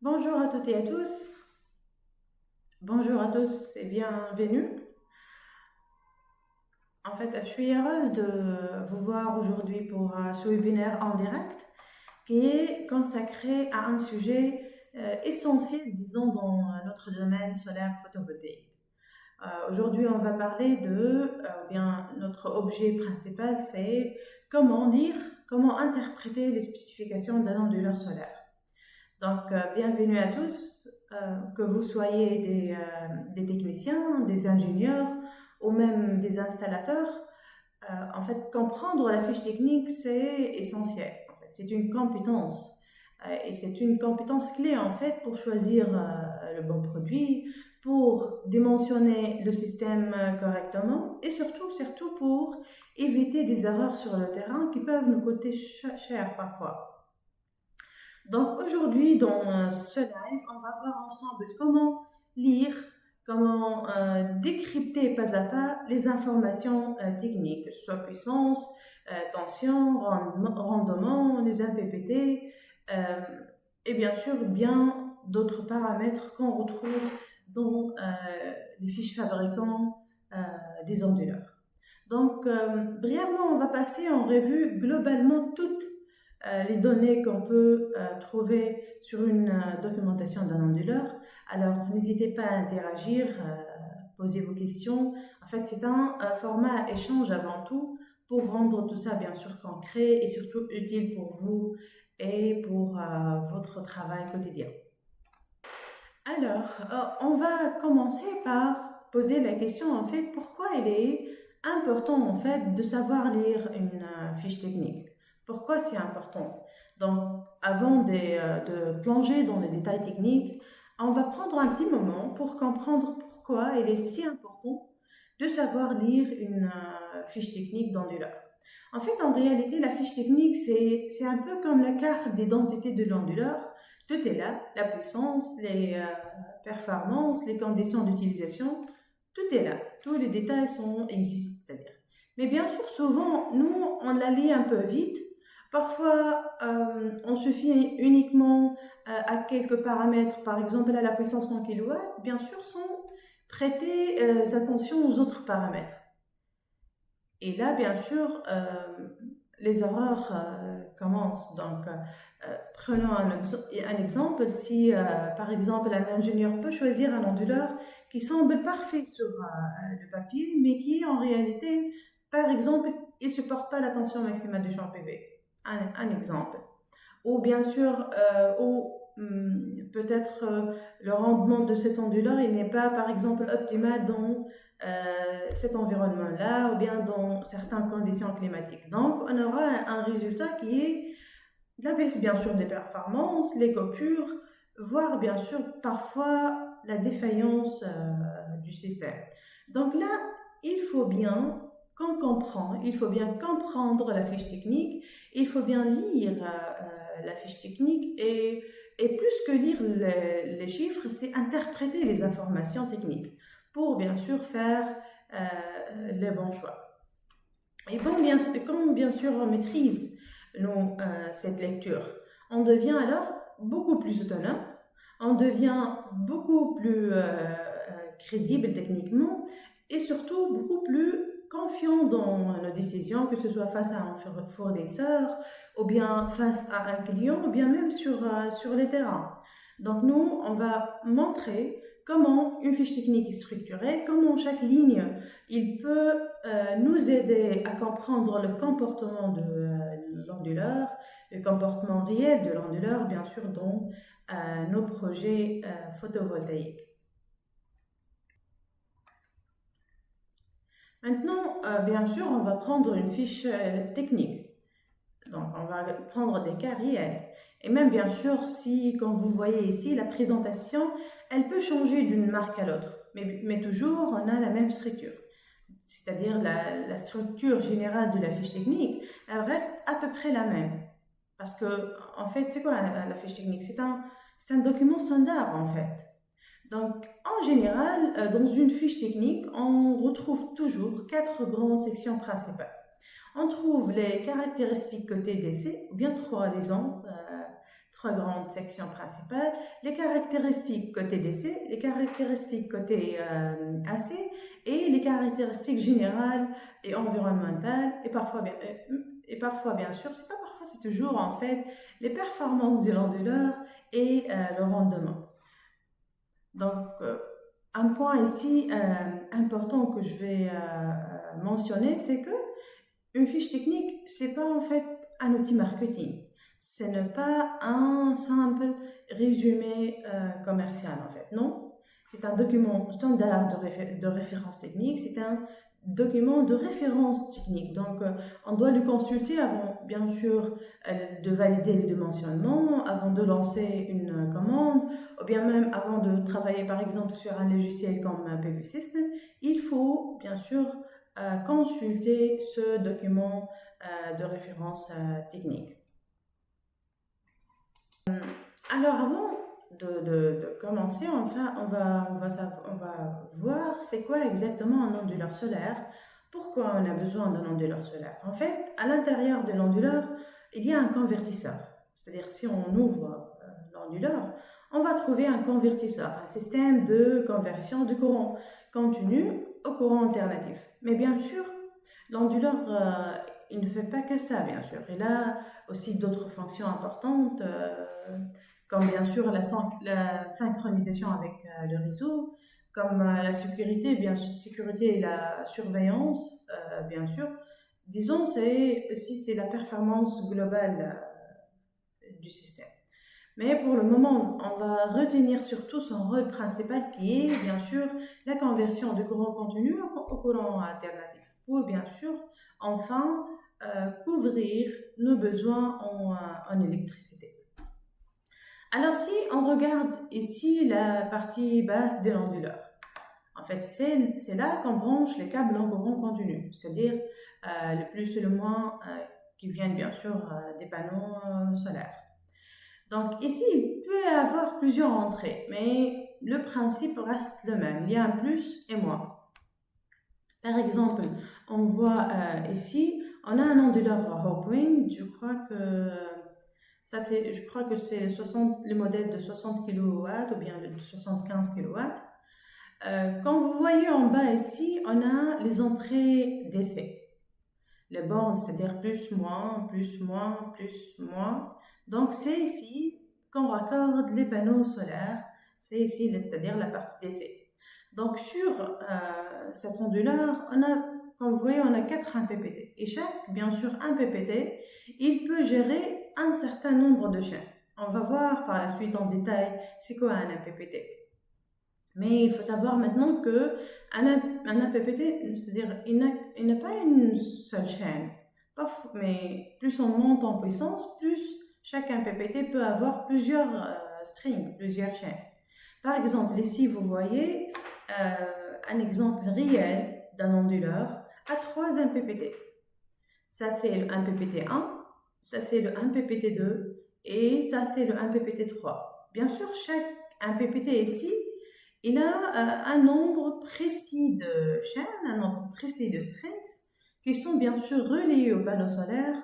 Bonjour à toutes et à tous. Bonjour à tous et bienvenue. En fait, je suis heureuse de vous voir aujourd'hui pour ce webinaire en direct qui est consacré à un sujet essentiel, disons, dans notre domaine solaire photovoltaïque. Aujourd'hui, on va parler notre objet principal, c'est comment lire, comment interpréter les spécifications d'un onduleur solaire. Donc, bienvenue à tous, que vous soyez des techniciens, des ingénieurs ou même des installateurs. En fait, comprendre la fiche technique, c'est essentiel. En fait, c'est une compétence. Et c'est une compétence clé, en fait, pour choisir le bon produit, pour dimensionner le système correctement et surtout pour éviter des erreurs sur le terrain qui peuvent nous coûter cher parfois. Donc aujourd'hui, dans ce live, on va voir ensemble comment lire, comment décrypter pas à pas les informations techniques, que ce soit puissance, tension, rendement, les MPPT, et bien sûr bien d'autres paramètres qu'on retrouve dans les fiches fabricants des onduleurs. Donc, brièvement, on va passer en revue globalement toutes les données qu'on peut trouver sur une documentation d'un onduleur. Alors, n'hésitez pas à interagir, poser vos questions. En fait, c'est un format échange avant tout pour rendre tout ça bien sûr concret et surtout utile pour vous et pour votre travail quotidien. Alors, on va commencer par poser la question en fait, pourquoi il est important en fait de savoir lire une fiche technique? Pourquoi c'est important? Donc, avant de plonger dans les détails techniques, on va prendre un petit moment pour comprendre pourquoi il est si important de savoir lire une fiche technique d'onduleur. En fait, en réalité, la fiche technique, c'est un peu comme la carte d'identité de l'onduleur. Tout est là, la puissance, les performances, les conditions d'utilisation, tout est là. Tous les détails existent, c'est-à-dire. Mais bien sûr, souvent, nous, on la lit un peu vite. Parfois, on se fie uniquement à quelques paramètres, par exemple à la puissance en kilowatts, bien sûr, sans prêter attention aux autres paramètres. Et là, bien sûr, les erreurs commencent. Donc, prenons un exemple. Si, par exemple, un ingénieur peut choisir un onduleur qui semble parfait sur le papier, mais qui, en réalité, par exemple, il ne supporte pas la tension maximale du champ PV. Un exemple. Ou bien sûr, peut-être le rendement de cet onduleur, il n'est pas, par exemple, optimal dans cet environnement-là ou bien dans certaines conditions climatiques. Donc, on aura un résultat qui est la baisse, bien sûr, des performances, les coupures, voire, bien sûr, parfois la défaillance du système. Donc là, il faut bien qu'on comprend, il faut bien comprendre la fiche technique, il faut bien lire la fiche technique et plus que lire les chiffres, c'est interpréter les informations techniques pour bien sûr faire le bon choix. Et bon, comme bien sûr on maîtrise cette lecture, on devient alors beaucoup plus autonome, on devient beaucoup plus crédible techniquement et surtout beaucoup plus confiant dans nos décisions, que ce soit face à un fournisseur ou bien face à un client ou bien même sur les terrains. Donc nous, on va montrer comment une fiche technique est structurée, comment chaque ligne il peut nous aider à comprendre le comportement de l'onduleur, le comportement réel de l'onduleur, bien sûr, dans nos projets photovoltaïques. Maintenant, bien sûr, on va prendre une fiche technique. Donc, on va prendre des cas réels. Et même, bien sûr, si, comme vous voyez ici, la présentation, elle peut changer d'une marque à l'autre. Mais toujours, on a la même structure. C'est-à-dire la structure générale de la fiche technique, elle reste à peu près la même. Parce que, en fait, c'est quoi la fiche technique? C'est un document standard, en fait. Donc, en général, dans une fiche technique, on retrouve toujours 4 grandes sections principales. On trouve les caractéristiques côté décès, ou bien trois grandes sections principales, les caractéristiques côté DC, les caractéristiques côté AC et les caractéristiques générales et environnementales et parfois bien sûr, c'est pas parfois, c'est toujours en fait les performances de l'onduleur et le rendement. Donc, un point ici important que je vais mentionner, c'est que une fiche technique, c'est pas en fait un outil marketing. Ce n'est pas un simple résumé commercial en fait, non. C'est un document standard de référence technique, c'est un document de référence technique. Donc, on doit le consulter avant, bien sûr, de valider les dimensionnements, avant de lancer une commande, ou bien même avant de travailler par exemple sur un logiciel comme un PV System. Il faut, bien sûr, consulter ce document de référence technique. Alors avant de commencer, enfin, on va voir c'est quoi exactement un onduleur solaire, pourquoi on a besoin d'un onduleur solaire. En fait, à l'intérieur de l'onduleur, il y a un convertisseur. C'est-à-dire si on ouvre l'onduleur, on va trouver un convertisseur, un système de conversion du courant continu au courant alternatif. Mais bien sûr, l'onduleur, il ne fait pas que ça, bien sûr. Il a aussi d'autres fonctions importantes, comme bien sûr la synchronisation avec le réseau, comme la sécurité, bien sûr, sécurité et la surveillance, bien sûr. Disons, c'est la performance globale du système. Mais pour le moment, on va retenir surtout son rôle principal qui est bien sûr la conversion du courant continu au courant alternatif pour bien sûr enfin couvrir nos besoins en électricité. Alors si on regarde ici la partie basse de l'onduleur, en fait c'est là qu'on branche les câbles en courant continu, c'est-à-dire le plus et le moins qui viennent bien sûr des panneaux solaires. Donc ici, il peut y avoir plusieurs entrées, mais le principe reste le même. Il y a un plus et moins. Par exemple, on voit ici, on a un onduleur Hawkwind. Je crois que c'est le modèle de 60 kW ou bien de 75 kW. Quand vous voyez en bas ici, on a les entrées DC. Les bornes, c'est-à-dire plus, moins, plus, moins, plus, moins. Donc, c'est ici qu'on raccorde les panneaux solaires. C'est ici, c'est-à-dire la partie DC. Donc, sur cet onduleur, comme vous voyez, on a 4 MPPT. Et chaque, bien sûr, un PPT, il peut gérer un certain nombre de chaînes. On va voir par la suite en détail c'est quoi un MPPT. Mais il faut savoir maintenant que un APPT, c'est-à-dire il n'a pas une seule chaîne. Mais plus on monte en puissance, plus chaque APPT peut avoir plusieurs strings, plusieurs chaînes. Par exemple, ici vous voyez un exemple réel d'un onduleur à 3 MPPT. Ça c'est le 1PPT1, ça c'est le 1PPT2 et ça c'est le 1PPT3. Bien sûr, chaque 1PPT ici, il a un nombre précis de chaînes, un nombre précis de strings qui sont bien sûr reliés au panneau solaire.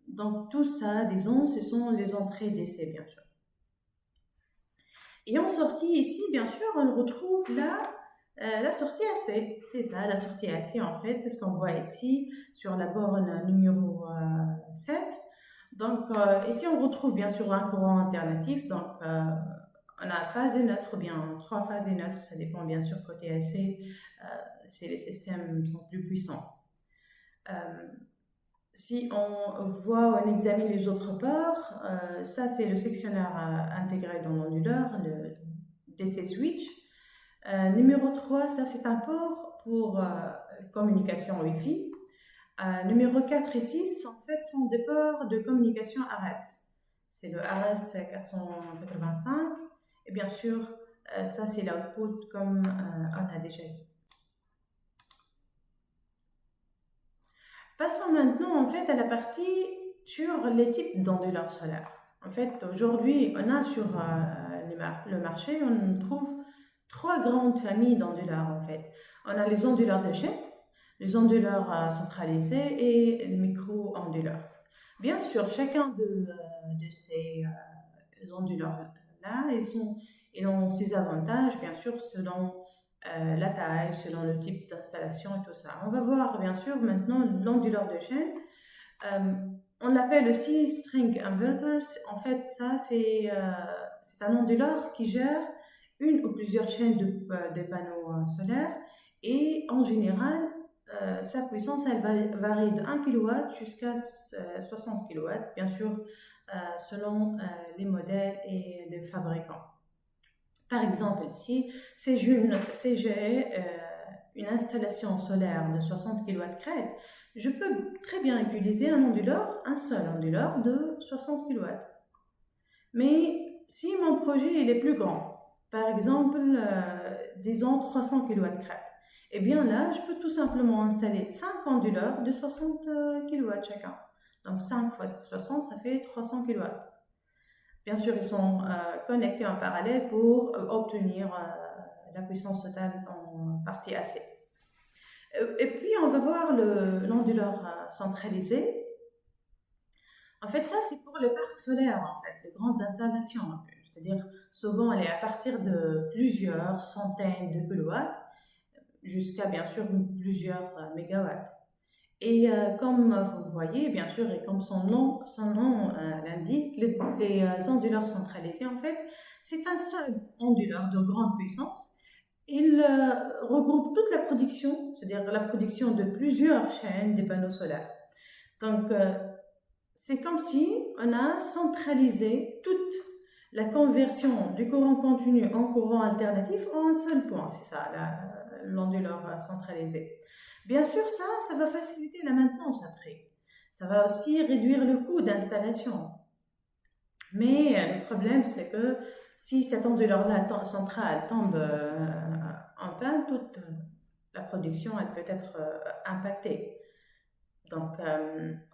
Donc tout ça, disons, ce sont les entrées DC, bien sûr. Et en sortie ici, bien sûr, on retrouve la sortie AC. C'est ça, la sortie AC en fait, c'est ce qu'on voit ici sur la borne numéro 7. Donc ici, on retrouve bien sûr un courant alternatif. Donc on a phase et neutre, bien 3 phases et neutres, ça dépend bien sûr côté AC, si les systèmes sont plus puissants. Si on examine les autres ports, ça c'est le sectionneur intégré dans l'onduleur, le DC switch. Numéro 3, ça c'est un port pour communication Wi-Fi. Numéro 4 et 6, en fait, sont des ports de communication RS. C'est le RS 485. Et bien sûr, ça c'est l'output comme on a déjà dit. Passons maintenant en fait à la partie sur les types d'onduleurs solaires. En fait, aujourd'hui, on a sur le marché, on trouve 3 grandes familles d'onduleurs en fait. On a les onduleurs de chaîne, les onduleurs centralisés et les micro-onduleurs. Bien sûr, chacun de ces onduleurs-là, ils ont ses avantages, bien sûr, selon la taille, selon le type d'installation et tout ça. On va voir, bien sûr, maintenant l'onduleur de chaîne. Euh, on l'appelle aussi string inverters. En fait, ça, c'est un onduleur qui gère une ou plusieurs chaînes de panneaux solaires. Et en général, sa puissance, elle varie de 1 kW jusqu'à 60 kW, bien sûr, selon les modèles et les fabricants. Par exemple, si j'ai une installation solaire de 60 kW crête, je peux très bien utiliser un seul onduleur de 60 kW. Mais si mon projet il est plus grand, par exemple, disons 300 kW crête, eh bien là, je peux tout simplement installer 5 onduleurs de 60 kW chacun. Donc 5 fois 60, ça fait 300 kW. Bien sûr, ils sont connectés en parallèle pour obtenir la puissance totale en partie AC. Et puis, on va voir l'onduleur centralisé. En fait, ça, c'est pour le parc solaire, en fait, les grandes installations. C'est-à-dire, souvent, elle est à partir de plusieurs centaines de kilowatts jusqu'à, bien sûr, plusieurs mégawatts. Et comme vous voyez, bien sûr, et comme son nom l'indique, les onduleurs centralisés, en fait, c'est un seul onduleur de grande puissance. Il regroupe toute la production, c'est-à-dire la production de plusieurs chaînes des panneaux solaires. Donc, c'est comme si on a centralisé toute la conversion du courant continu en courant alternatif en un seul point. C'est ça, l'onduleur centralisé. Bien sûr, ça va faciliter la maintenance après. Ça va aussi réduire le coût d'installation. Mais le problème, c'est que si cet onduleur-là central tombe en panne, toute la production elle peut être impactée. Donc,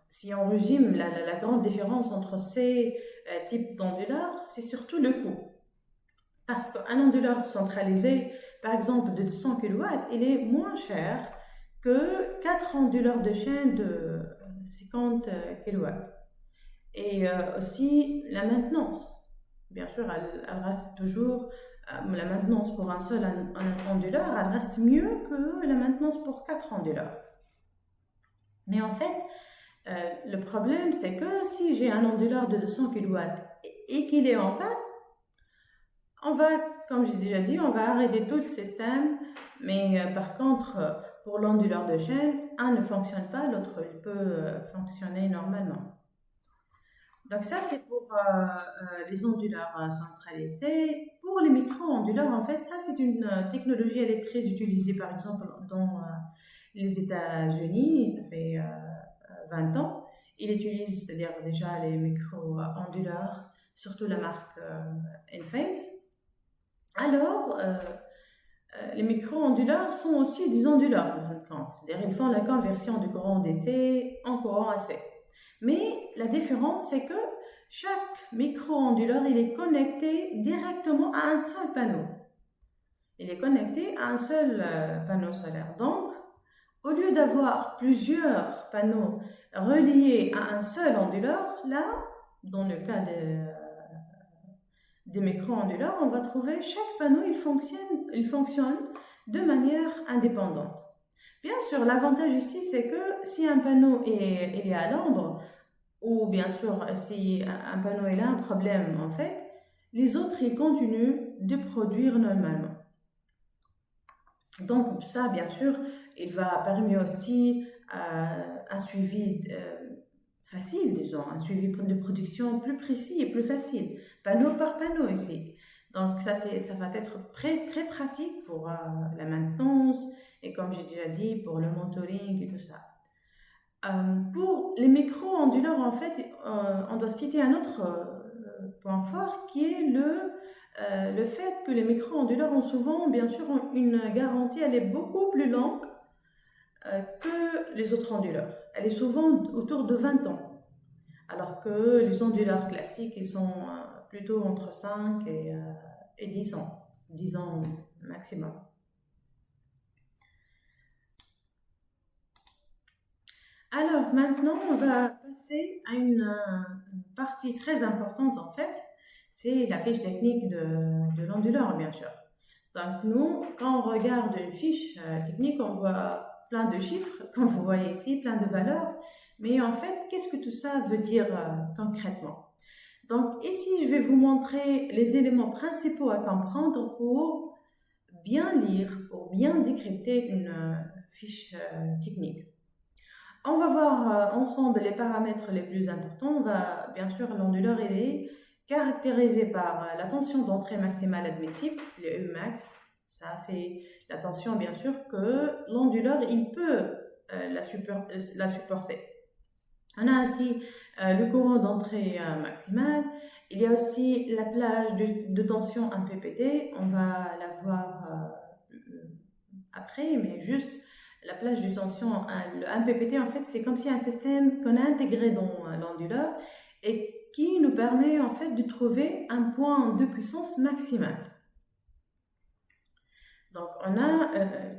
si on résume la grande différence entre ces types d'onduleurs, c'est surtout le coût. Parce qu'un onduleur centralisé, par exemple de 100 kW, il est moins cher que 4 onduleurs de chaîne de 50 kW. Et aussi la maintenance. Bien sûr, elle reste toujours, la maintenance pour un seul onduleur, elle reste mieux que la maintenance pour 4 onduleurs. Mais en fait, le problème, c'est que si j'ai un onduleur de 200 kW et qu'il est en panne, on va, comme j'ai déjà dit, on va arrêter tout le système. Mais par contre, pour l'onduleur de chaîne, un ne fonctionne pas, l'autre il peut fonctionner normalement. Donc ça, c'est pour les onduleurs centralisés. Pour les micro-onduleurs, en fait, ça, c'est une technologie électrique utilisée, par exemple, dans les États-Unis. Ça fait 20 ans. Ils utilisent, c'est-à-dire déjà les micro-onduleurs, surtout la marque Enphase. Alors, les micro-onduleurs sont aussi des onduleurs, en fin de compte. C'est-à-dire ils font la conversion du courant DC en courant AC. Mais la différence, c'est que chaque micro-onduleur, il est connecté directement à un seul panneau. Il est connecté à un seul panneau solaire. Donc, au lieu d'avoir plusieurs panneaux reliés à un seul onduleur, là, dans le cas des micro-onduleurs, on va trouver chaque panneau, il fonctionne de manière indépendante. Bien sûr, l'avantage ici, c'est que si un panneau est à l'ombre, ou bien sûr, si un panneau est là, un problème en fait, les autres, ils continuent de produire normalement. Donc ça, bien sûr, il va permettre aussi un suivi facile, disons, un suivi de production plus précis et plus facile, panneau par panneau ici. Donc ça va être très, très pratique pour la maintenance et comme j'ai déjà dit, pour le monitoring et tout ça. Pour les micro-onduleurs, en fait, on doit citer un autre point fort qui est le fait que les micro-onduleurs ont souvent, bien sûr, une garantie, elle est beaucoup plus longue que les autres onduleurs. Elle est souvent autour de 20 ans, alors que les onduleurs classiques, ils sont plutôt entre 5 et 10 ans, 10 ans maximum. Alors maintenant, on va passer à une partie très importante en fait, c'est la fiche technique de l'onduleur bien sûr. Donc nous, quand on regarde une fiche technique, on voit plein de chiffres, comme vous voyez ici, plein de valeurs, mais en fait, qu'est-ce que tout ça veut dire concrètement? Donc ici, je vais vous montrer les éléments principaux à comprendre pour bien lire, pour bien décrypter une fiche technique. On va voir ensemble les paramètres les plus importants. On va, bien sûr, l'onduleur il est caractérisé par la tension d'entrée maximale admissible, le Emax. Ça, c'est la tension, bien sûr, que l'onduleur il peut la supporter. On a aussi le courant d'entrée maximale. Il y a aussi la plage de tension 1 ppt. On va la voir après, mais juste la plage de tension, le 1 ppt, en fait, c'est comme si un système qu'on a intégré dans l'onduleur et qui nous permet en fait de trouver un point de puissance maximale. Donc, on a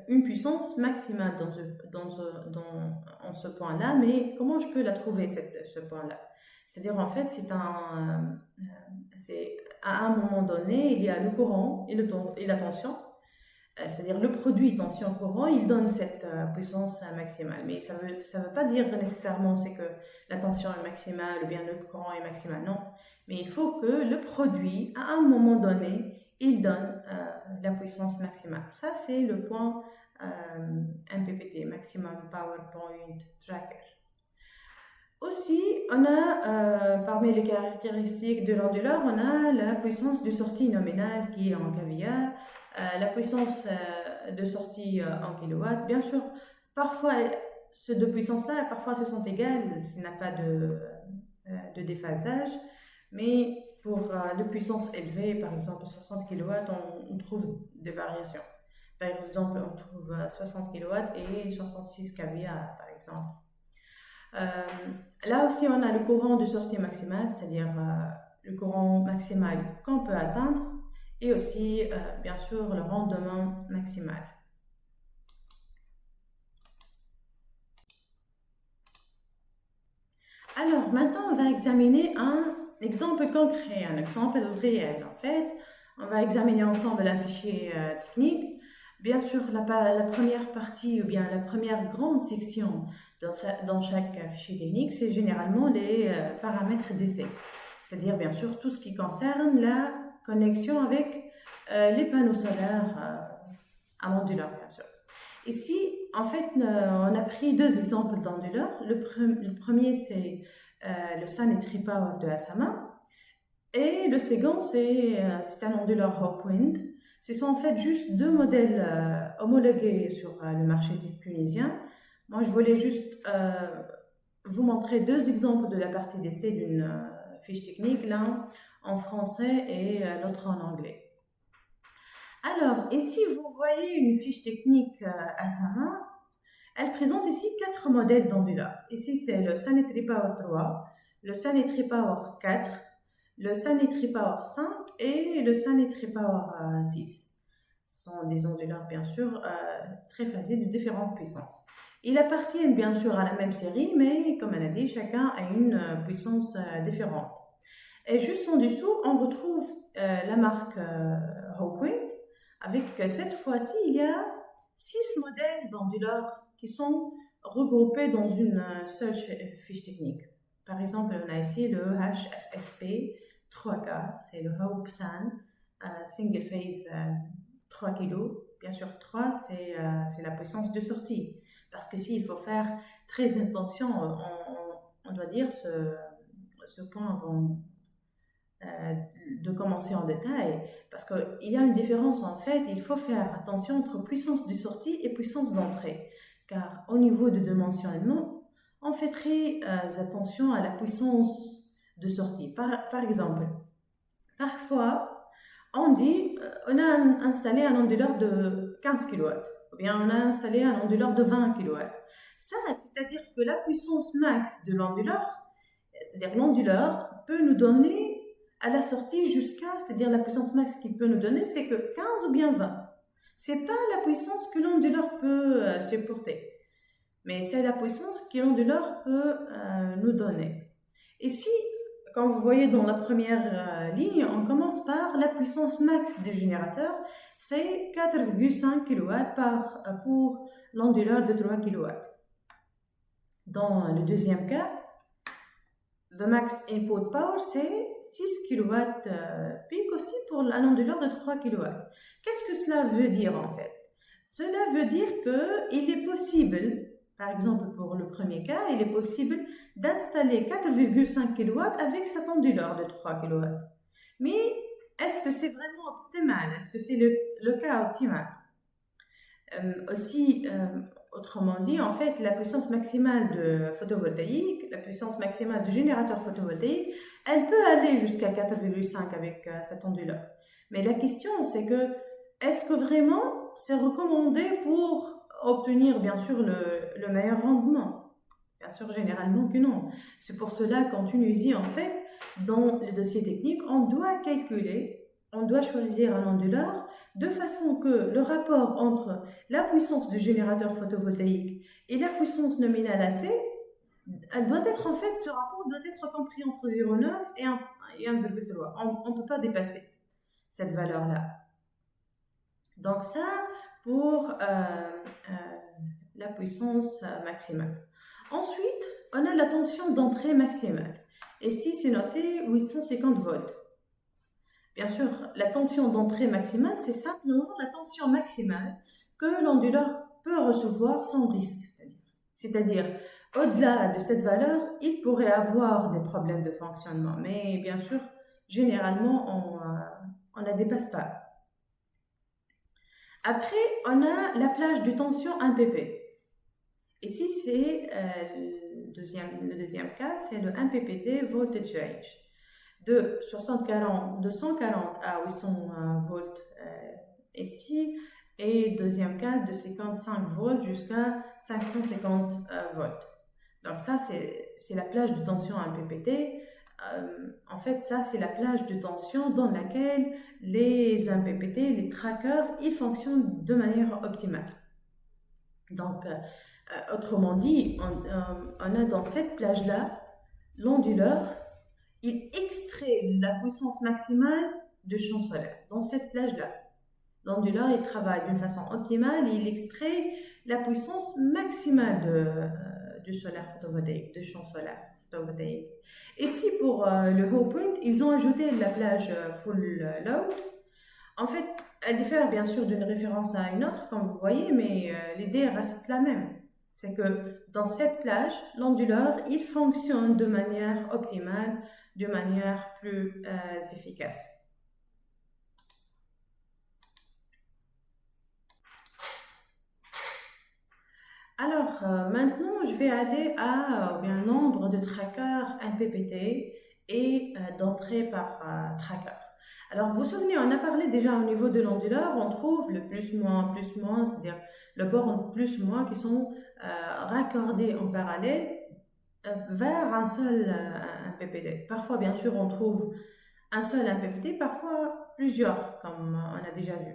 une puissance maximale en ce point-là, mais comment je peux la trouver, ce point-là? C'est-à-dire, en fait, c'est à un moment donné, il y a le courant et la tension. C'est-à-dire le produit tension-courant, il donne cette puissance maximale. Mais ça veut pas dire nécessairement c'est que la tension est maximale ou bien le courant est maximal, non. Mais il faut que le produit, à un moment donné, il donne la puissance maximale. Ça, c'est le point MPPT, Maximum PowerPoint Tracker. Aussi, on a, parmi les caractéristiques de l'onduleur, on a la puissance de sortie nominale qui est en kVA, la puissance de sortie en kilowatts. Bien sûr, parfois, ces deux puissances-là, parfois, se sont égales s'il n'y a pas de déphasage. Mais pour les puissances élevées, par exemple 60 kW, on trouve des variations. Par exemple, on trouve 60 kW et 66 kVA, par exemple. Là aussi, on a le courant de sortie maximale, c'est-à-dire le courant maximal qu'on peut atteindre, et aussi, bien sûr, le rendement maximal. Alors, maintenant, on va examiner un exemple concret, un exemple réel. En fait, on va examiner ensemble un fichier technique. Bien sûr, la première partie ou bien la première grande section dans chaque fichier technique, c'est généralement les paramètres d'essai. C'est-à-dire, bien sûr, tout ce qui concerne la connexion avec les panneaux solaires à l'onduleur, bien sûr. Ici, en fait, on a pris deux exemples d'onduleurs. Le premier, c'est le Sanitary Power de Asama. Et le second, c'est un onduleur Hawkwind. Ce sont en fait juste deux modèles homologués sur le marché tunisien. Moi, je voulais juste vous montrer deux exemples de la partie d'essai d'une fiche technique, l'un en français et l'autre en anglais. Alors, ici, vous voyez une fiche technique à sa main. Elle présente ici 4 modèles d'onduleurs. Ici, c'est le Sanitary Power 3, le Sanitary Power 4, le Sanitary Power 5 et le Sanitary Power 6. Ce sont des onduleurs, bien sûr, très phasés de différentes puissances. Ils appartiennent bien sûr à la même série, mais comme on a dit, chacun a une puissance différente. Et juste en dessous, on retrouve la marque Hawkwind, avec cette fois-ci, il y a 6 modèles d'onduleurs qui sont regroupés dans une seule fiche technique. Par exemple, on a ici le HSSP 3K, c'est le Hope Sun Single Phase 3 kg. Bien sûr, 3, c'est la puissance de sortie. Parce que s'il faut faire très attention, on doit dire ce point avant de commencer en détail, parce qu'il y a une différence en fait, il faut faire attention entre puissance de sortie et puissance d'entrée, car au niveau de dimensionnement, on fait très attention à la puissance de sortie. Par exemple, parfois, on dit, on a installé un onduleur de 15 kW, ou bien on a installé un onduleur de 20 kW. Ça, c'est-à-dire que la puissance max de l'onduleur, c'est-à-dire l'onduleur, peut nous donner à la sortie c'est-à-dire la puissance max qu'il peut nous donner, c'est que 15 ou bien 20. C'est pas la puissance que l'onduleur peut supporter. mais c'est la puissance que l'onduleur peut nous donner. Ici, comme vous voyez dans la première ligne, on commence par la puissance max du générateur, c'est 4,5 kW pour l'onduleur de 3 kW. Dans le deuxième cas, the max input power, c'est 6 kW peak aussi pour un onduleur de 3 kW. Qu'est-ce que cela veut dire en fait? Cela veut dire qu'il est possible, par exemple pour le premier cas, il est possible d'installer 4,5 kW avec cet onduleur de 3 kW. Mais est-ce que c'est vraiment optimal? Est-ce que c'est le cas optimal? Autrement dit, en fait, la puissance maximale de photovoltaïque, la puissance maximale du générateur photovoltaïque, elle peut aller jusqu'à 4,5 avec cet onduleur. Mais la question, c'est que, est-ce que vraiment c'est recommandé pour obtenir, bien sûr, le meilleur rendement? Bien sûr, généralement que non. C'est pour cela qu'en Tunisie, en fait, dans les dossiers techniques, on doit calculer, on doit choisir un onduleur de façon que le rapport entre la puissance du générateur photovoltaïque et la puissance nominale AC, elle doit être en fait, ce rapport doit être compris entre 0,9 et 1,3. On ne peut pas dépasser cette valeur-là. Donc ça, pour la puissance maximale. Ensuite, on a la tension d'entrée maximale. Ici, c'est noté 850 volts. Bien sûr, la tension d'entrée maximale, c'est simplement la tension maximale que l'onduleur peut recevoir sans risque. C'est-à-dire, au-delà de cette valeur, il pourrait avoir des problèmes de fonctionnement. Mais bien sûr, généralement, on ne la dépasse pas. Après, on a la plage de tension 1 pp. Ici, c'est le deuxième cas, c'est le 1 ppt voltage range. De 140 à 800 volts ici, et deuxième cas de 55 volts jusqu'à 550 volts. Donc ça, c'est la plage de tension 1 ppt. En fait, ça, c'est la plage de tension dans laquelle les 1 ppt, les trackers, ils fonctionnent de manière optimale. Donc, autrement dit, on a dans cette plage-là, l'onduleur, il extrait la puissance maximale du champ solaire. Dans cette plage-là, l'onduleur, il travaille d'une façon optimale et il extrait la puissance maximale du solaire photovoltaïque, du champ solaire photovoltaïque. Ici, pour le Howe Point, ils ont ajouté la plage full load. En fait, elle diffère bien sûr d'une référence à une autre, comme vous voyez, mais l'idée reste la même. C'est que dans cette plage, l'onduleur, il fonctionne de manière optimale, de manière plus efficace. Alors, maintenant, je vais aller à un nombre de trackers 1 ppt et d'entrée par tracker. Alors, vous vous souvenez, on a parlé déjà au niveau de l'onduleur, on trouve le plus-moins, c'est-à-dire le bord plus-moins qui sont raccordés en parallèle vers un seul 1 ppt. Parfois, bien sûr, on trouve un seul 1 ppt, parfois plusieurs, comme on a déjà vu.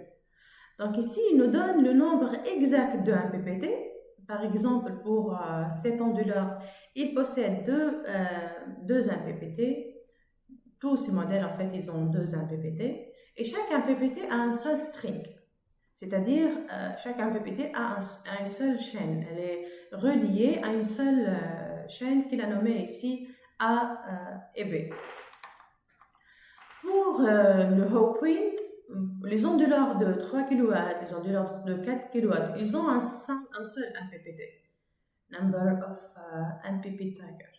Donc ici, il nous donne le nombre exact de 1 ppt. Par exemple, pour cet onduleur, il possède deux 1 ppt. Tous ces modèles, en fait, ils ont deux 1 ppt. Et chaque 1 ppt a un seul string. C'est-à-dire, chaque 1 ppt a une seule chaîne. Elle est reliée à une seule chaîne qu'il a nommée ici A et B. Pour le Howe Point, les onduleurs de 3 kW, les onduleurs de 4 kW, ils ont un seul 1 ppt, number of 1 pp tracker.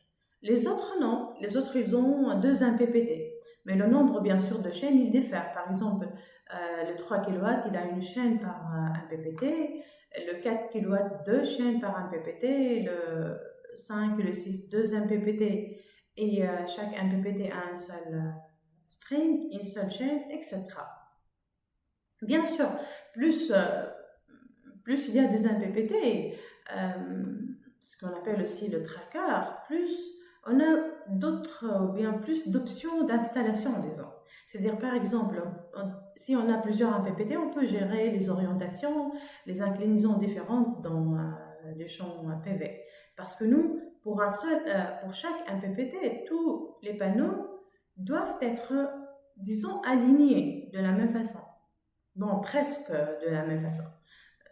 Les autres non, les autres ils ont deux 1 ppt, mais le nombre bien sûr de chaînes il diffère. Par exemple, le 3 kW il a une chaîne par 1 ppt, le 4 kW deux chaînes par 1 ppt, le 5 et le 6 deux 1 ppt, et chaque 1 ppt a un seul string, une seule chaîne, etc. Bien sûr, plus il y a des 1 ppt, ce qu'on appelle aussi le tracker, plus on a d'autres, ou bien plus d'options d'installation, disons. C'est-à-dire, par exemple, si on a plusieurs 1 ppt, on peut gérer les orientations, les inclinaisons différentes dans du champ PV. Parce que nous, pour chaque MPPT, tous les panneaux doivent être, disons, alignés de la même façon. Bon, presque de la même façon.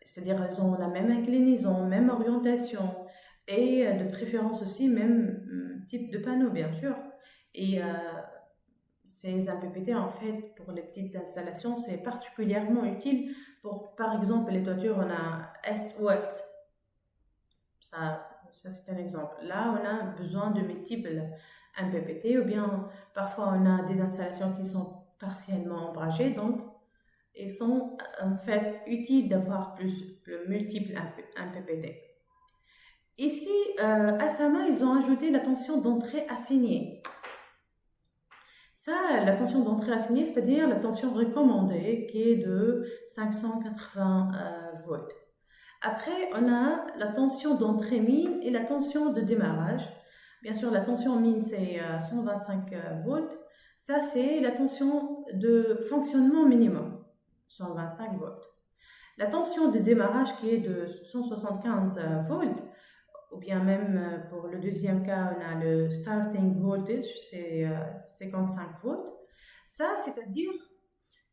C'est-à-dire, ils ont la même inclinaison, même orientation, et de préférence aussi, même type de panneau, bien sûr. Et ces MPPT, en fait, pour les petites installations, c'est particulièrement utile pour, par exemple, les toitures, on a est-ouest. Ça c'est un exemple. Là, on a besoin de multiples MPPT, ou bien parfois on a des installations qui sont partiellement ombragées, donc ils sont en fait utiles d'avoir multiples MPPT. Ici, à Sama, ils ont ajouté la tension d'entrée assignée. Ça, la tension d'entrée assignée, c'est-à-dire la tension recommandée qui est de 580 volts. Après, on a la tension d'entrée mine et la tension de démarrage. Bien sûr, la tension mine, c'est 125 volts. Ça, c'est la tension de fonctionnement minimum, 125 volts. La tension de démarrage qui est de 175 volts, ou bien même pour le deuxième cas, on a le starting voltage, c'est 55 volts. Ça, c'est-à-dire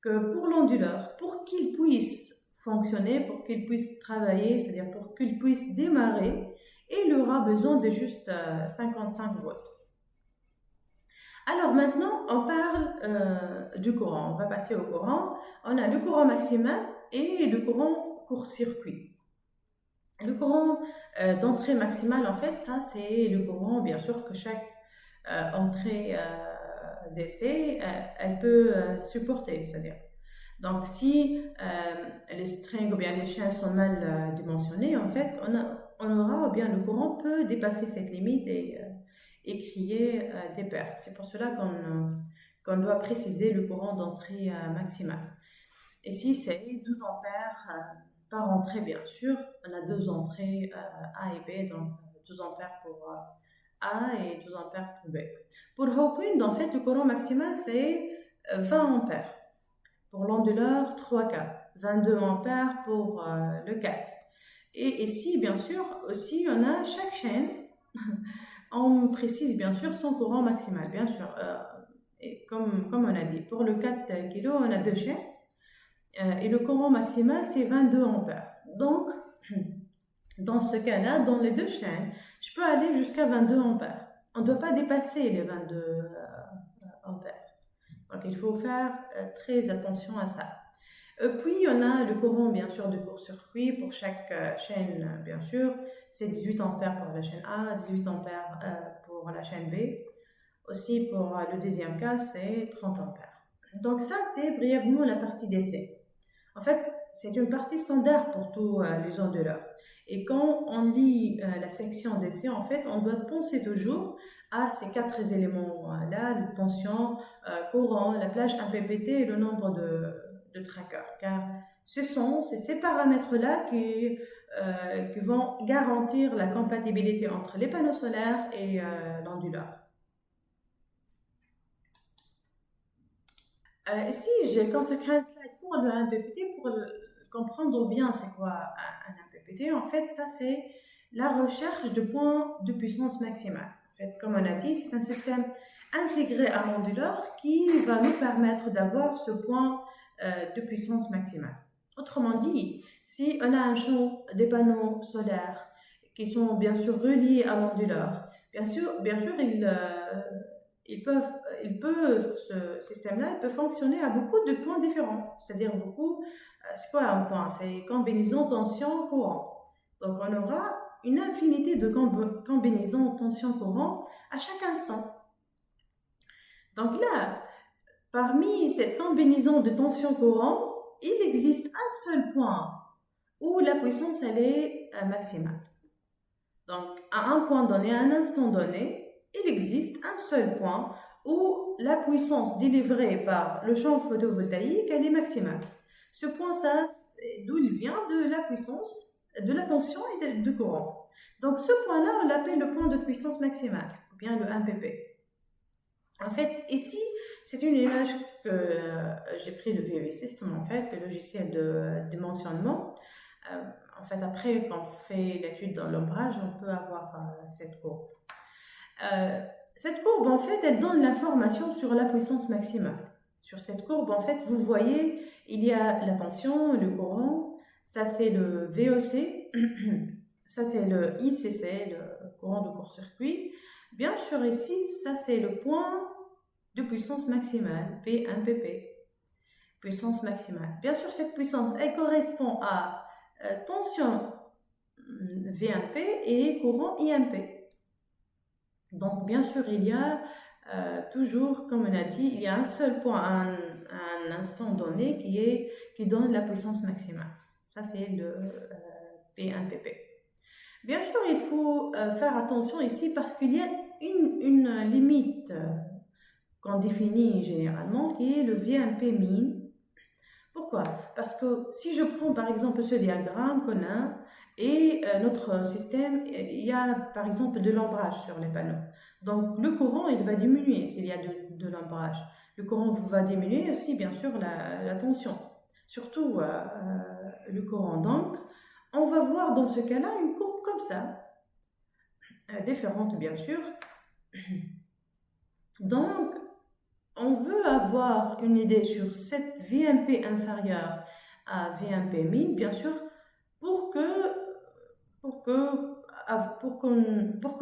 que pour l'onduleur, pour qu'il puisse fonctionner, pour qu'il puisse travailler, c'est-à-dire pour qu'il puisse démarrer, il aura besoin de juste 55 volts. Alors maintenant, on parle du courant. On va passer au courant. On a le courant maximal et le courant court-circuit. Le courant d'entrée maximale, en fait, ça c'est le courant, bien sûr, que chaque entrée d'essai, elle peut supporter, c'est-à-dire. Donc, si les strings ou bien les chaînes sont mal dimensionnées, en fait, on aura, ou bien le courant peut dépasser cette limite et créer des pertes. C'est pour cela qu'on doit préciser le courant d'entrée maximale. Ici, c'est 12 ampères par entrée, bien sûr. On a deux entrées A et B, donc 12 ampères pour A et 12 ampères pour B. Pour Hawkwind, en fait, le courant maximal, c'est 20 ampères. Pour l'onduleur, 3K. 22 ampères pour le 4. Et ici, bien sûr, aussi, on a chaque chaîne. On précise, bien sûr, son courant maximal, bien sûr. Et comme on a dit, pour le 4 kg, on a deux chaînes. Et le courant maximal, c'est 22 ampères. Donc, dans ce cas-là, dans les deux chaînes, je peux aller jusqu'à 22 ampères. On ne doit pas dépasser les 22 ampères. Donc, il faut faire très attention à ça. Puis, on a le courant, bien sûr, de court-circuit pour chaque chaîne, bien sûr. C'est 18 ampères pour la chaîne A, 18 ampères pour la chaîne B. Aussi, pour le deuxième cas, c'est 30 ampères. Donc, ça, c'est brièvement la partie d'essai. En fait, c'est une partie standard pour tous les onduleurs. Et quand on lit la section d'essai, en fait, on doit penser toujours à ces quatre éléments-là, la tension, courant, la plage MPPT et le nombre de trackers. Car c'est ces paramètres-là qui vont garantir la compatibilité entre les panneaux solaires et l'onduleur. Ici, j'ai consacré un slide pour le MPPT pour comprendre bien c'est quoi un MPPT. En fait, ça c'est la recherche de points de puissance maximale. En fait, comme on a dit, c'est un système intégré à l'onduleur qui va nous permettre d'avoir ce point de puissance maximale. Autrement dit, si on a un champ des panneaux solaires qui sont bien sûr reliés à l'onduleur, bien sûr, ce système-là, il peut fonctionner à beaucoup de points différents. C'est-à-dire c'est quoi un point? C'est combinaison tension-courant. Donc, on aura une infinité de combinaisons tension-courant à chaque instant. Donc là, parmi cette combinaison de tension-courant, il existe un seul point où la puissance, elle est maximale. Donc, à un point donné, à un instant donné, il existe un seul point où la puissance délivrée par le champ photovoltaïque, elle est maximale. Ce point, ça, d'où il vient de la puissance, de la tension et du courant. Donc, ce point-là, on l'appelle le point de puissance maximale, ou bien le MPP. En fait, ici, c'est une image que j'ai prise de PV System, en fait, le logiciel de dimensionnement. En En fait, après, quand on fait l'étude dans l'ombrage, on peut avoir cette courbe. Cette courbe, en fait, elle donne l'information sur la puissance maximale. Sur cette courbe, en fait, vous voyez, il y a la tension, le courant, ça c'est le VOC, ça c'est le ICC, le courant de court-circuit. Bien sûr, ici, ça c'est le point de puissance maximale, P1pp, puissance maximale. Bien sûr, cette puissance, elle correspond à tension V1P et courant IMP. Donc, bien sûr, il y a toujours, comme on a dit, il y a un seul point à un instant donné qui donne la puissance maximale. Ça, c'est le P1pp. Bien sûr, il faut faire attention ici parce qu'il y a une limite qu'on définit généralement qui est le V1P min. Pourquoi? Parce que si je prends par exemple ce diagramme qu'on a et notre système, il y a par exemple de l'ombrage sur les panneaux. Donc le courant, il va diminuer s'il y a de l'ombrage. Le courant va diminuer aussi bien sûr la tension, surtout le courant. Donc on va voir dans ce cas-là une courbe comme ça, différente bien sûr. Donc on veut avoir une idée sur cette VMP inférieure à VMP min, bien sûr, pour qu'on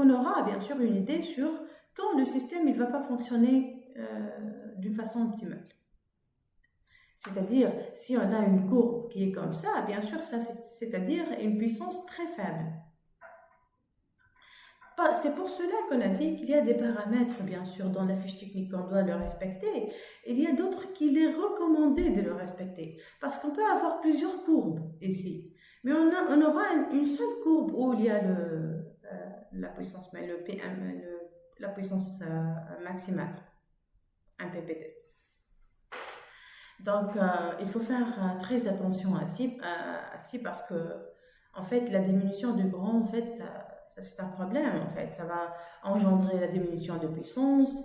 aura bien sûr une idée sur quand le système il va pas fonctionner d'une façon optimale. C'est-à-dire, si on a une courbe qui est comme ça, bien sûr, ça c'est-à-dire une puissance très faible. C'est pour cela qu'on a dit qu'il y a des paramètres, bien sûr, dans la fiche technique qu'on doit le respecter. Il y a d'autres qu'il est recommandé de le respecter. Parce qu'on peut avoir plusieurs courbes ici. Mais on aura une seule courbe où il y a la puissance, mais la puissance maximale, un PPT. Donc, il faut faire très attention ainsi parce que, en fait, la diminution du grand, en fait, ça c'est un problème en fait, ça va engendrer la diminution de puissance,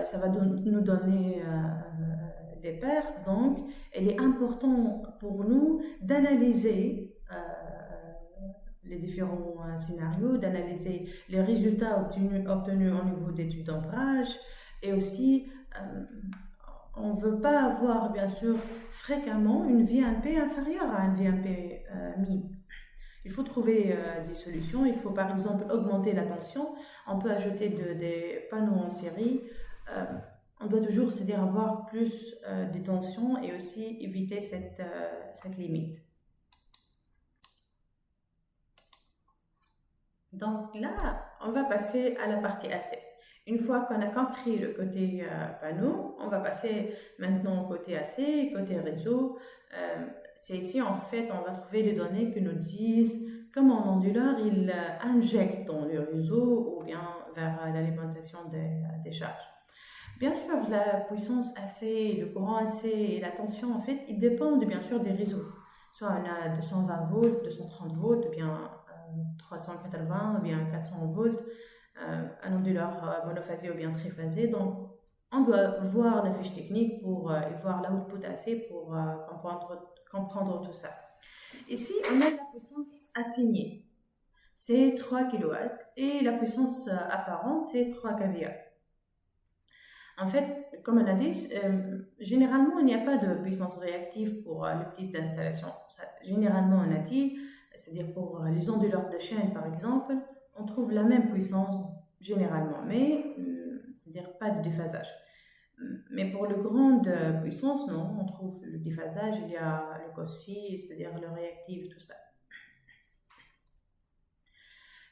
ça va nous donner des pertes, donc il est important pour nous d'analyser les différents scénarios, d'analyser les résultats obtenus au niveau d'études d'ombrage et aussi on ne veut pas avoir bien sûr fréquemment une VMP inférieure à un VMP min. Il faut trouver des solutions. Il faut par exemple augmenter la tension. On peut ajouter des panneaux en série. On doit toujours, c'est-à-dire avoir plus de tension et aussi éviter cette limite. Donc là, on va passer à la partie AC. Une fois qu'on a compris le côté panneau, on va passer maintenant au côté AC, côté réseau. C'est ici, en fait, on va trouver les données qui nous disent comment l'onduleur il injecte dans le réseau ou bien vers l'alimentation des charges. Bien sûr, la puissance AC, le courant AC et la tension, en fait, ils dépendent bien sûr des réseaux. Soit on a 220 volts, 230 volts, ou bien 380, ou bien 400 volts, un onduleur monophasé ou bien triphasé. Donc, on doit voir la fiche technique pour voir l'output AC pour comprendre tout ça. Ici, on a la puissance assignée, c'est 3 kW, et la puissance apparente, c'est 3 kVA. En fait, comme on a dit, généralement, il n'y a pas de puissance réactive pour les petites installations. Généralement, on a dit, c'est-à-dire pour les onduleurs de chaîne, par exemple, on trouve la même puissance généralement, mais c'est-à-dire pas de déphasage. Mais pour le grande puissance, non, on trouve le déphasage, il y a le cos-phi, c'est-à-dire le réactif, tout ça.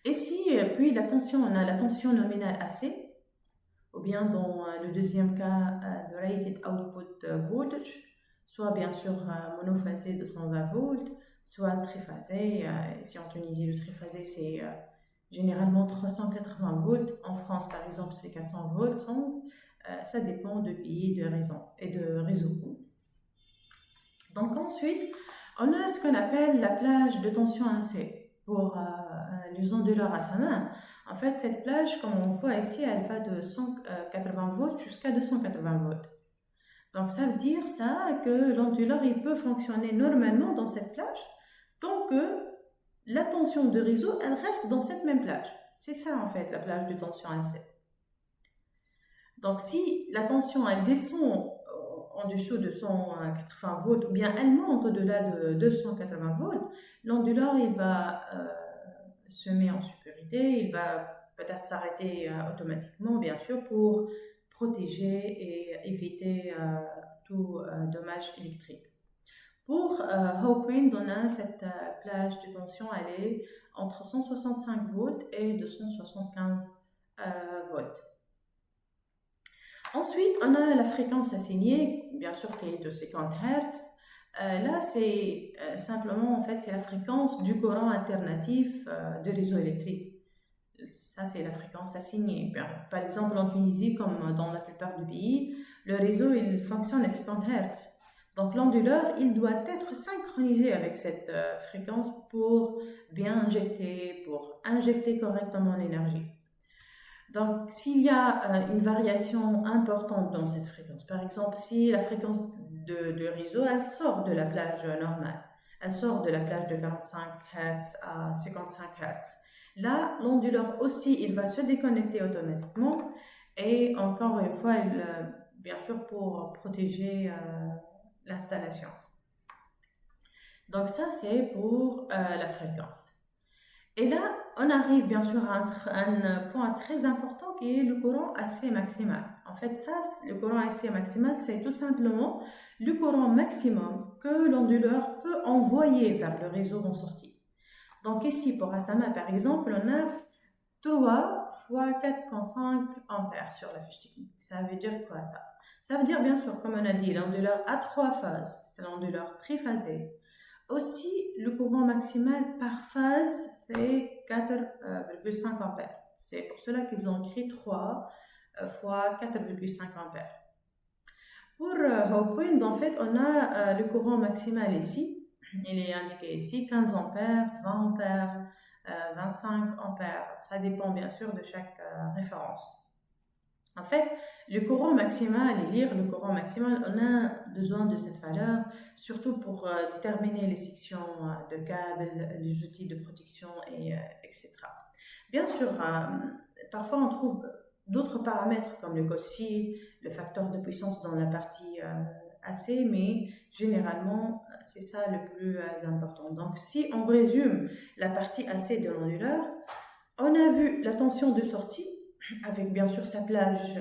Et si, puis la tension, on a la tension nominale AC, ou bien dans le deuxième cas, le rated output voltage, soit bien sûr monophasé 220 volts, soit triphasé. Ici en Tunisie, le triphasé c'est généralement 380 volts. En France, par exemple, c'est 400 volts. Donc, ça dépend de pays, de raison et de réseau. Donc ensuite, on a ce qu'on appelle la plage de tension AC pour les onduleurs à sa main. En fait, cette plage, comme on voit ici, elle va de 180 volts jusqu'à 280 volts. Donc ça veut dire ça que l'onduleur il peut fonctionner normalement dans cette plage tant que la tension de réseau, elle reste dans cette même plage. C'est ça en fait la plage de tension AC. Donc si la tension elle descend en dessous de 180 volts ou bien elle monte au-delà de 280 volts, l'onduleur il va se mettre en sécurité, il va peut-être s'arrêter automatiquement bien sûr pour protéger et éviter tout dommage électrique. Pour Hope Wind, on a cette plage de tension, elle est entre 165 volts et 275 volts. Ensuite, on a la fréquence assignée, bien sûr qui est de 50 Hz. Là, c'est simplement, en fait, c'est la fréquence du courant alternatif de réseau électrique. Ça, c'est la fréquence assignée. Par exemple, en Tunisie, comme dans la plupart du pays, le réseau, il fonctionne à 50 Hz. Donc, l'onduleur, il doit être synchronisé avec cette fréquence pour bien injecter, pour injecter correctement l'énergie. Donc, s'il y a une variation importante dans cette fréquence, par exemple, si la fréquence de réseau, elle sort de la plage normale, elle sort de la plage de 45 Hz à 55 Hz, là, l'onduleur aussi, il va se déconnecter automatiquement et encore une fois, bien sûr, pour protéger l'installation. Donc ça, c'est pour la fréquence. Et là, on arrive bien sûr à un point très important qui est le courant AC maximal. En fait, ça, le courant AC maximal, c'est tout simplement le courant maximum que l'onduleur peut envoyer vers le réseau en sortie. Donc ici, pour Asama, par exemple, on a 3 fois 4,5 ampères sur la fiche technique. Ça veut dire quoi ça? Ça veut dire bien sûr, comme on a dit, l'onduleur a 3 phases. C'est l'onduleur triphasé. Aussi, le courant maximal par phase, c'est 4,5 ampères. C'est pour cela qu'ils ont écrit 3 fois 4,5 ampères. Pour Hope Wind, en fait, on a le courant maximal ici. Il est indiqué ici 15 ampères, 20 ampères, 25 ampères. Ça dépend bien sûr de chaque référence. En fait, le courant maximal et lire le courant maximal, on a besoin de cette valeur, surtout pour déterminer les sections de câbles, les outils de protection, etc. Bien sûr, parfois on trouve d'autres paramètres comme le cos-phi, le facteur de puissance dans la partie AC, mais généralement, c'est ça le plus important. Donc, si on résume la partie AC de l'onduleur, on a vu la tension de sortie, avec bien sûr sa plage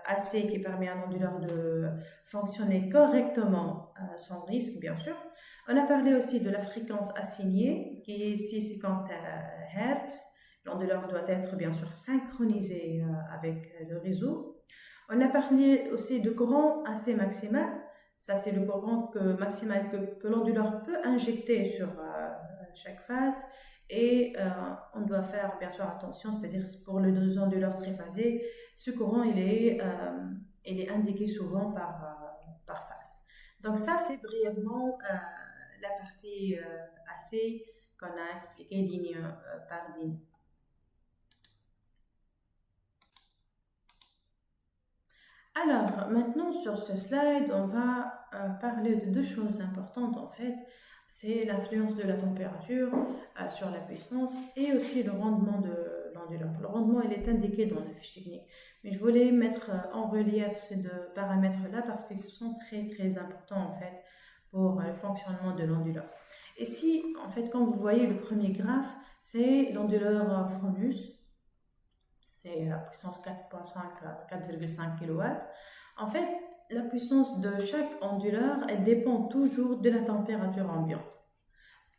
AC qui permet à l'onduleur de fonctionner correctement sans risque, bien sûr. On a parlé aussi de la fréquence assignée qui est 650 Hz. L'onduleur doit être bien sûr synchronisé avec le réseau. On a parlé aussi de courant AC maximal. Ça, c'est le courant maximal que l'onduleur peut injecter sur chaque phase. Et on doit faire bien sûr attention, c'est-à-dire pour le deux onduleur triphasé, ce courant il est indiqué souvent par phase. Donc ça c'est brièvement la partie AC qu'on a expliqué ligne par ligne. Alors maintenant sur ce slide on va parler de deux choses importantes en fait. C'est l'influence de la température sur la puissance et aussi le rendement de l'onduleur. Le rendement, il est indiqué dans la fiche technique. Mais je voulais mettre en relief ces deux paramètres-là parce qu'ils sont très très importants en fait pour le fonctionnement de l'onduleur. Ici, en fait, quand vous voyez le premier graphe, c'est l'onduleur Fronius. C'est la puissance 4,5 kW. En fait, la puissance de chaque onduleur, elle dépend toujours de la température ambiante.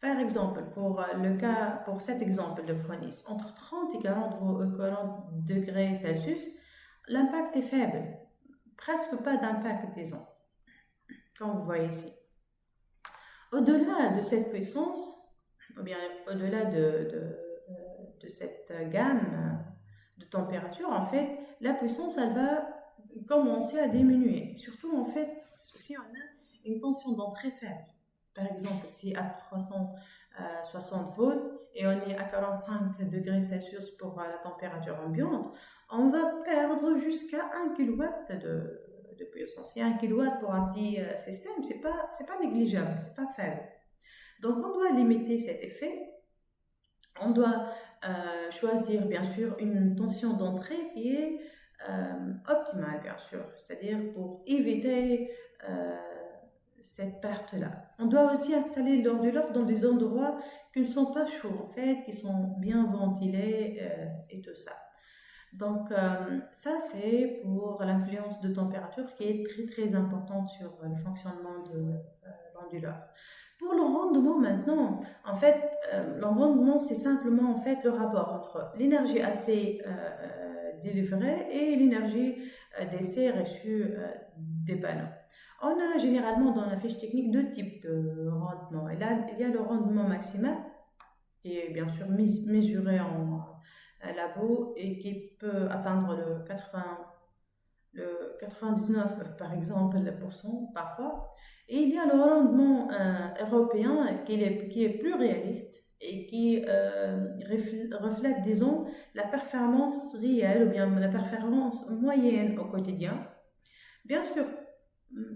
Par exemple, pour cet exemple de Fronius, entre 30 et 40 degrés Celsius, l'impact est faible, presque pas d'impact, disons, comme vous voyez ici. Au-delà de cette puissance, ou bien au-delà de cette gamme de température, en fait, la puissance, elle va commencer à diminuer. Surtout, en fait, si on a une tension d'entrée faible. Par exemple, si à 360 volts et on est à 45 degrés Celsius pour la température ambiante, on va perdre jusqu'à 1 kW de puissance. Et 1 kW pour un petit système, c'est pas négligeable, c'est pas faible. Donc, on doit limiter cet effet On doit choisir bien sûr une tension d'entrée qui est optimale, bien sûr, c'est-à-dire pour éviter euh, cette perte-là. On doit aussi installer l'onduleur dans des endroits qui ne sont pas chauds, en fait, qui sont bien ventilés et tout ça. Donc, ça, c'est pour l'influence de température qui est très très importante sur le fonctionnement de l'onduleur. Pour le rendement maintenant, en fait, le rendement, c'est simplement en fait le rapport entre l'énergie AC délivrée et l'énergie DC reçue des panneaux. On a généralement dans la fiche technique deux types de rendement. Et là, il y a le rendement maximal qui est bien sûr mesuré en labo et qui peut atteindre le 99 par exemple pour cent parfois. Et il y a le rendement européen qui est plus réaliste et qui reflète, disons, la performance réelle ou bien la performance moyenne au quotidien. Bien sûr,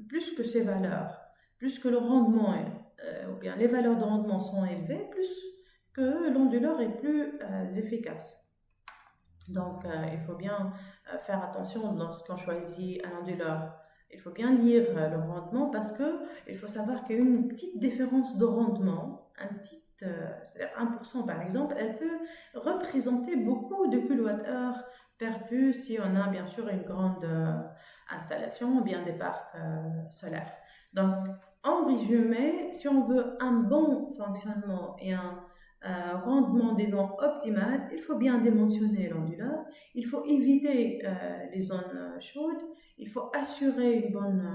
plus que ces valeurs, plus que le rendement, ou bien les valeurs de rendement sont élevées, plus que l'onduleur est plus efficace. Donc, il faut bien faire attention lorsqu'on choisit un onduleur. Il faut bien lire le rendement parce que il faut savoir qu'il y a une petite différence de rendement, c'est-à-dire 1% par exemple, elle peut représenter beaucoup de kilowattheures perdus si on a bien sûr une grande installation ou bien des parcs solaires. Donc, en résumé, si on veut un bon fonctionnement et un rendement des ondes optimal, il faut bien dimensionner l'onduleur, il faut éviter les zones chaudes, il faut assurer une bonne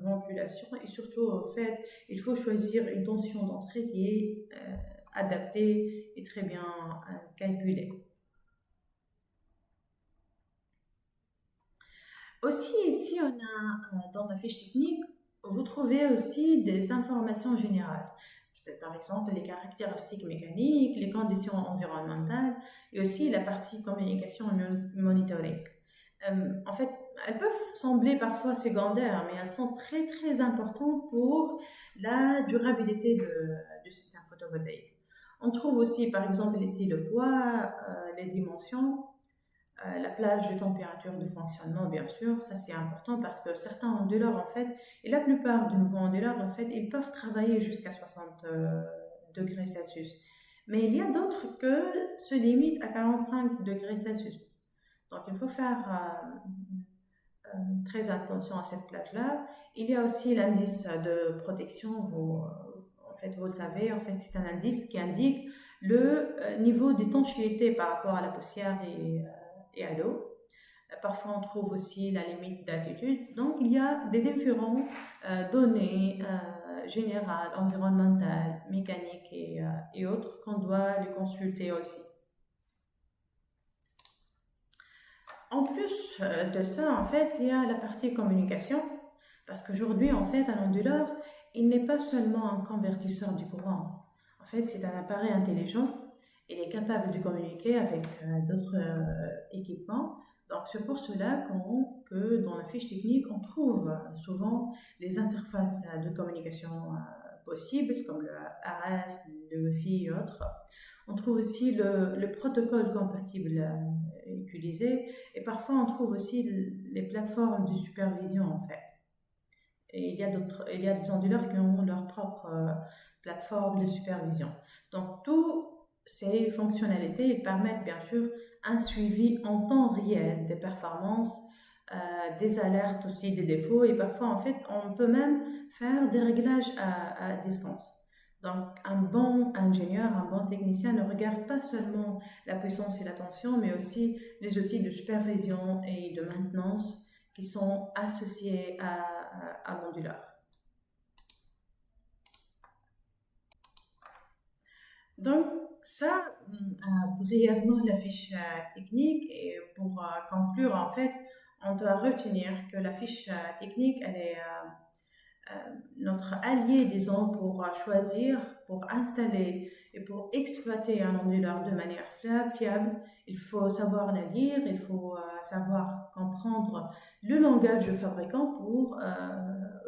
ventilation et surtout, au fait, il faut choisir une tension d'entrée qui est adaptée et très bien calculée. Aussi, ici, on a dans la fiche technique, vous trouvez aussi des informations générales. C'est par exemple les caractéristiques mécaniques, les conditions environnementales et aussi la partie communication et monitoring. En fait, elles peuvent sembler parfois secondaires, mais elles sont très très importantes pour la durabilité du système photovoltaïque. On trouve aussi par exemple ici le poids, les dimensions, la plage de température de fonctionnement, bien sûr, ça c'est important parce que certains onduleurs, en fait, et la plupart de nouveaux onduleurs, en fait, ils peuvent travailler jusqu'à 60 degrés Celsius. Mais il y a d'autres que se limitent à 45 degrés Celsius. Donc il faut faire très attention à cette plage-là. Il y a aussi l'indice de protection, en fait, vous le savez, en fait, c'est un indice qui indique le niveau d'étanchéité par rapport à la poussière et à l'eau. Parfois, on trouve aussi la limite d'altitude. Donc, il y a des différentes données générales, environnementales, mécaniques et autres qu'on doit les consulter aussi. En plus de ça, en fait, il y a la partie communication. Parce qu'aujourd'hui, en fait, un onduleur, il n'est pas seulement un convertisseur du courant. En fait, c'est un appareil intelligent. Il est capable de communiquer avec d'autres équipements. Donc, c'est pour cela que dans la fiche technique, on trouve souvent les interfaces de communication possibles, comme le RS, le Wi-Fi et autres. On trouve aussi le protocole compatible utilisé et parfois on trouve aussi les plateformes de supervision en fait. Et il y a des onduleurs qui ont leur propre plateforme de supervision. Donc, toutes ces fonctionnalités permettent bien sûr un suivi en temps réel des performances, des alertes aussi des défauts et parfois en fait on peut même faire des réglages à distance. Donc, un bon ingénieur, un bon technicien ne regarde pas seulement la puissance et la tension, mais aussi les outils de supervision et de maintenance qui sont associés à l'onduleur. Donc, ça, brièvement la fiche technique. Et pour conclure, en fait, on doit retenir que la fiche technique, elle est notre allié, disons, pour choisir, pour installer et pour exploiter un onduleur de manière fiable. Il faut savoir la lire, il faut savoir comprendre le langage du fabricant pour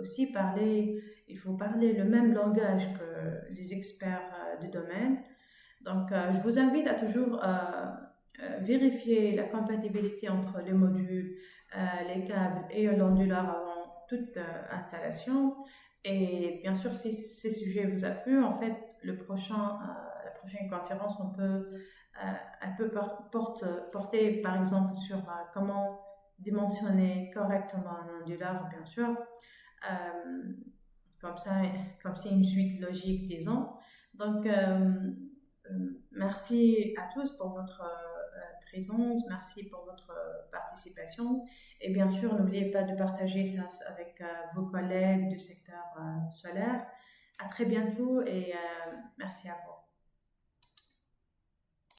aussi parler, il faut parler le même langage que les experts du domaine. Donc, je vous invite à toujours vérifier la compatibilité entre les modules, les câbles et l'onduleur avant toute installation. Et bien sûr, si ces sujets vous a plu, en fait, la prochaine conférence, elle peut porter, par exemple, sur comment dimensionner correctement un onduleur, bien sûr, euh, comme ça, comme c'est une suite logique, disons. Donc, merci à tous pour votre présence, merci pour votre participation. Et bien sûr, n'oubliez pas de partager ça avec vos collègues du secteur solaire. À très bientôt et merci à vous.